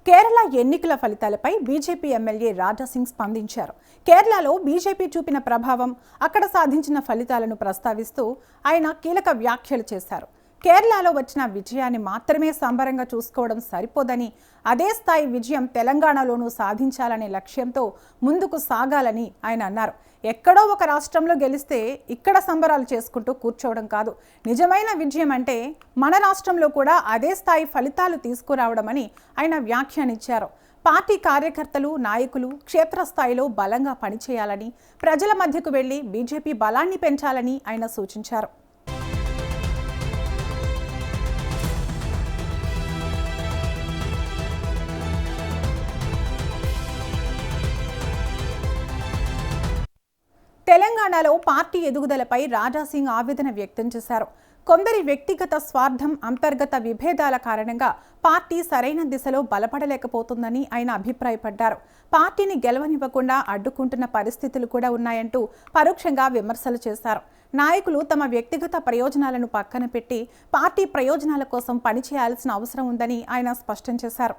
కేరళ ఎన్నికల ఫలితాలపై BJP MLA Raja Singh స్పందించారు. కేరళలో బీజేపీ చూపిన ప్రభావం, అక్కడ సాధించిన ఫలితాలను ప్రస్తావిస్తూ ఆయన కీలక వ్యాఖ్యలు చేశారు. కేరళలో వచ్చిన విజయాన్ని మాత్రమే సంబరంగా చూసుకోవడం సరిపోదని, అదే స్థాయి విజయం తెలంగాణలోనూ సాధించాలనే లక్ష్యంతో ముందుకు సాగాలని ఆయన అన్నారు. ఎక్కడో ఒక రాష్ట్రంలో గెలిస్తే ఇక్కడ సంబరాలు చేసుకుంటూ కూర్చోవడం కాదు, నిజమైన విజయం అంటే మన రాష్ట్రంలో కూడా అదే స్థాయి ఫలితాలు తీసుకురావడమని ఆయన వ్యాఖ్యానించారు. పార్టీ కార్యకర్తలు, నాయకులు క్షేత్రస్థాయిలో బలంగా పనిచేయాలని, ప్రజల మధ్యకు వెళ్లి బీజేపీ బలాన్ని పెంచాలని ఆయన సూచించారు. తెలంగాణలో పార్టీ ఎదుగుదలపై రాజాసింగ్ ఆవేదన వ్యక్తం చేశారు. కొందరి వ్యక్తిగత స్వార్థం, అంతర్గత విభేదాల కారణంగా పార్టీ సరైన దిశలో బలపడలేకపోతుందని ఆయన అభిప్రాయపడ్డారు. పార్టీని గెలవనివ్వకుండా అడ్డుకుంటున్న పరిస్థితులు కూడా ఉన్నాయంటూ పరోక్షంగా విమర్శలు చేశారు. నాయకులు తమ వ్యక్తిగత ప్రయోజనాలను పక్కన పెట్టి పార్టీ ప్రయోజనాల కోసం పనిచేయాల్సిన అవసరం ఉందని ఆయన స్పష్టం చేశారు.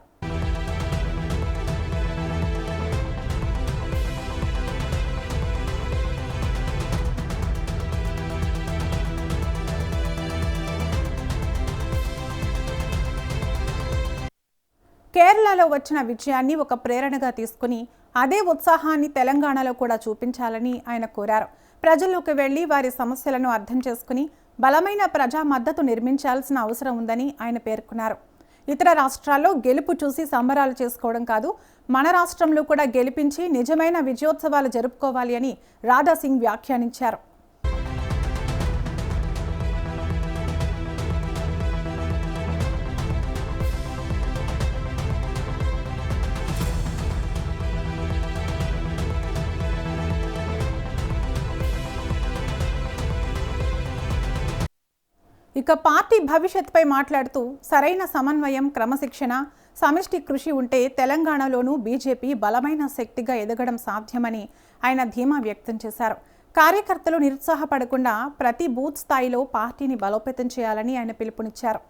కేరళలో వచ్చిన విజయాన్ని ఒక ప్రేరణగా తీసుకుని అదే ఉత్సాహాన్ని తెలంగాణలో కూడా చూపించాలని ఆయన కోరారు. ప్రజల్లోకి వెళ్లి వారి సమస్యలను అర్థం చేసుకుని బలమైన ప్రజా మద్దతు నిర్మించాల్సిన అవసరం ఉందని ఆయన పేర్కొన్నారు. ఇతర రాష్ట్రాల్లో గెలుపు చూసి సంబరాలు చేసుకోవడం కాదు, మన రాష్ట్రంలో కూడా గెలిపించి నిజమైన విజయోత్సవాలు జరుపుకోవాలి అని రాజాసింగ్ వ్యాఖ్యానించారు. ఇక పార్టీ భవిష్యత్తుపై మాట్లాడుతూ సరైన సమన్వయం, క్రమశిక్షణ, సమిష్టి కృషి ఉంటే తెలంగాణలోనూ బీజేపీ బలమైన శక్తిగా ఎదగడం సాధ్యమని ఆయన ధీమా వ్యక్తం చేశారు. కార్యకర్తలు నిరుత్సాహపడకుండా ప్రతి బూత్ స్థాయిలో పార్టీని బలోపేతం చేయాలని ఆయన పిలుపునిచ్చారు.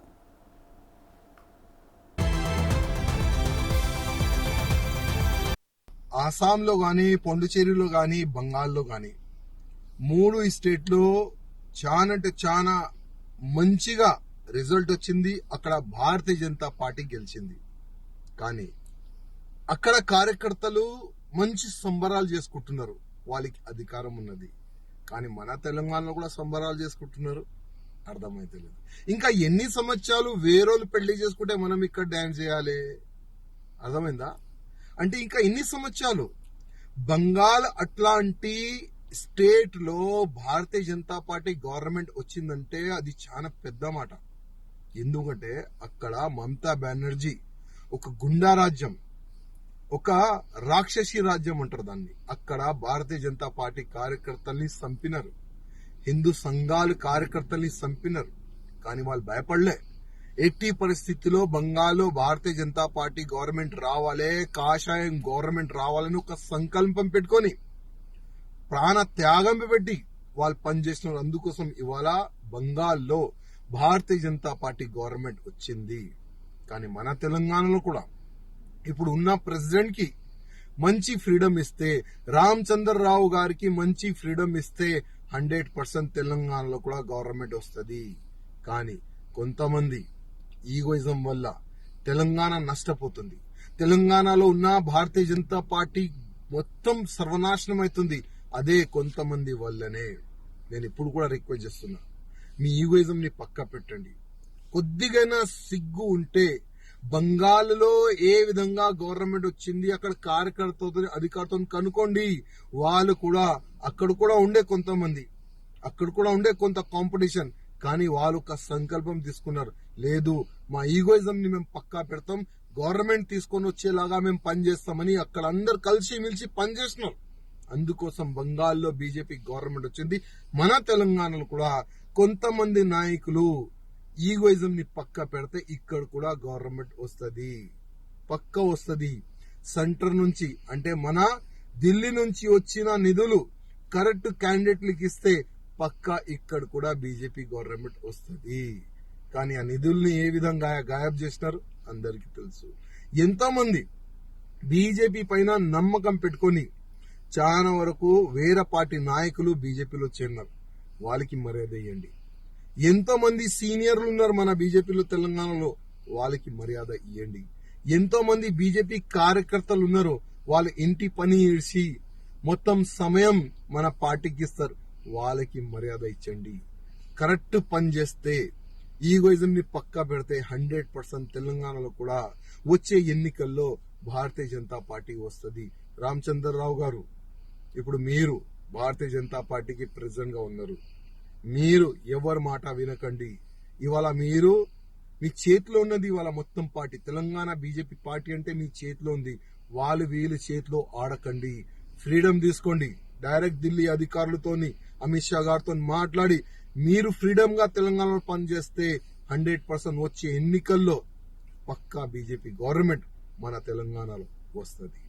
ఆసాంలో కానీ, పాండిచేరిలో కానీ, బంగాల్లో కానీ 3 స్టేట్లో చాలా మంచిగా రిజల్ట్ వచ్చింది. అక్కడ భారతీయ జనతా పార్టీ గెలిచింది. కానీ అక్కడ కార్యకర్తలు మంచి సంబరాలు చేసుకుంటున్నారు, వాళ్ళకి అధికారం ఉన్నది. కానీ మన తెలంగాణలో కూడా సంబరాలు చేసుకుంటున్నారు, అర్థమైతే లేదు. ఇంకా ఎన్ని సంవత్సరాలు వేరేళ్ళు పెళ్లి చేసుకుంటే మనం ఇక్కడ డాన్స్ చేయాలి, అర్థమైందా? అంటే ఇంకా ఎన్ని సంవత్సరాలు? బంగాల్ అట్లాంటి స్టేట్ లో భారతీయ జనతా పార్టీ గవర్నమెంట్ వచ్చిందంటే అది చాలా పెద్ద మాట. ఎందుకంటే అక్కడ మమతా బెనర్జీ ఒక గుండా రాజ్యం, ఒక రాక్షసి రాజ్యం అంటారు దాన్ని. అక్కడ భారతీయ జనతా పార్టీ కార్యకర్తల్ని చంపినారు, హిందూ సంఘాలు కార్యకర్తల్ని చంపినారు. కానీ వాళ్ళు భయపడలే. ఎట్టి పరిస్థితిలో బంగాల్లో భారతీయ జనతా పార్టీ గవర్నమెంట్ రావాలే, కాషాయం గవర్నమెంట్ రావాలని ఒక సంకల్పం పెట్టుకొని ప్రాణ త్యాగం పెట్టి వాళ్ళు పనిచేస్తున్నారు. అందుకోసం ఇవాళ బంగాల్లో భారతీయ జనతా పార్టీ గవర్నమెంట్ వచ్చింది. కానీ మన తెలంగాణలో కూడా ఇప్పుడు ఉన్న ప్రెసిడెంట్ కి మంచి ఫ్రీడమ్ ఇస్తే, రామచంద్రరావు గారికి మంచి ఫ్రీడమ్ ఇస్తే 100% తెలంగాణలో కూడా గవర్నమెంట్ వస్తుంది. కానీ కొంతమంది ఈగోయిజం వల్ల తెలంగాణ నష్టపోతుంది. తెలంగాణలో ఉన్న భారతీయ జనతా పార్టీ మొత్తం సర్వనాశనం అవుతుంది. అదే కొంతమంది వల్లనే. నేను ఇప్పుడు కూడా రిక్వెస్ట్ చేస్తున్నా, మీ ఈగోయిజం ని పక్క పెట్టండి. కొద్దిగైనా సిగ్గు ఉంటే బంగాల్లో ఏ విధంగా గవర్నమెంట్ వచ్చింది, అక్కడ కార్యకర్తలతో అధికారులతో కనుక్కోండి. వాళ్ళు కూడా అక్కడ కూడా ఉండే కొంతమంది, అక్కడ కూడా ఉండే కొంత కాంపిటీషన్. కానీ వాళ్ళు ఒక సంకల్పం తీసుకున్నారు, లేదు మా ఈగోయిజం ని మేము పక్కా పెడతాం, గవర్నమెంట్ తీసుకొని వచ్చేలాగా మేము పనిచేస్తామని అక్కడ అందరు కలిసి మిలిసి పనిచేస్తున్నారు. అందుకోసం బంగాల్లో బీజేపీ గవర్నమెంట్ వచ్చింది. మన తెలంగాణలో కూడా కొంతమంది నాయకులు ఈగోయిజం ని పక్క పెడితే ఇక్కడ కూడా గవర్నమెంట్ వస్తుంది, పక్క వస్తుంది. సెంటర్ నుంచి అంటే మన ఢిల్లీ నుంచి వచ్చిన నిధులు కరెక్ట్ క్యాండిడేట్లకు ఇస్తే పక్కా ఇక్కడ కూడా బీజేపీ గవర్నమెంట్ వస్తుంది. కానీ ఆ నిధుల్ని ఏ విధంగా గాయబ్ చేసినారు అందరికీ తెలుసు. ఎంతోమంది బీజేపీ పైన నమ్మకం పెట్టుకొని చాలా వరకు వేరే పార్టీ నాయకులు బీజేపీలో చేరినారు. వాళ్ళకి మర్యాద ఇవ్వండి. ఎంతో మంది సీనియర్లు ఉన్నారు మన బీజేపీలో తెలంగాణలో, వాళ్ళకి మర్యాద ఇవ్వండి. ఎంతో మంది బీజేపీ కార్యకర్తలు ఉన్నారు, వాళ్ళ ఇంటి పని ఇడిచి మొత్తం సమయం మన పార్టీకి ఇస్తారు, వాళ్ళకి మర్యాద ఇచ్చండి. కరెక్ట్ పని చేస్తే, ఈగోయిజం ని పక్కా పెడితే 100% తెలంగాణలో కూడా వచ్చే ఎన్నికల్లో భారతీయ జనతా పార్టీ వస్తుంది. రామచంద్రరావు గారు, ఇప్పుడు మీరు భారతీయ జనతా పార్టీకి ప్రెసిడెంట్ గా ఉన్నారు. మీరు ఎవరి మాట వినకండి. ఇవాళ మీరు మీ చేతిలో ఉన్నది, ఇవాళ మొత్తం పార్టీ తెలంగాణ బీజేపీ పార్టీ అంటే మీ చేతిలో ఉంది. వాళ్ళు వీళ్ళు చేతిలో ఆడకండి. ఫ్రీడమ్ తీసుకోండి. డైరెక్ట్ ఢిల్లీ అధికారులతోని అమిత్ షా గారితో మాట్లాడి మీరు ఫ్రీడమ్ గా తెలంగాణలో పనిచేస్తే 100% వచ్చే ఎన్నికల్లో పక్కా బీజేపీ గవర్నమెంట్ మన తెలంగాణలో వస్తుంది.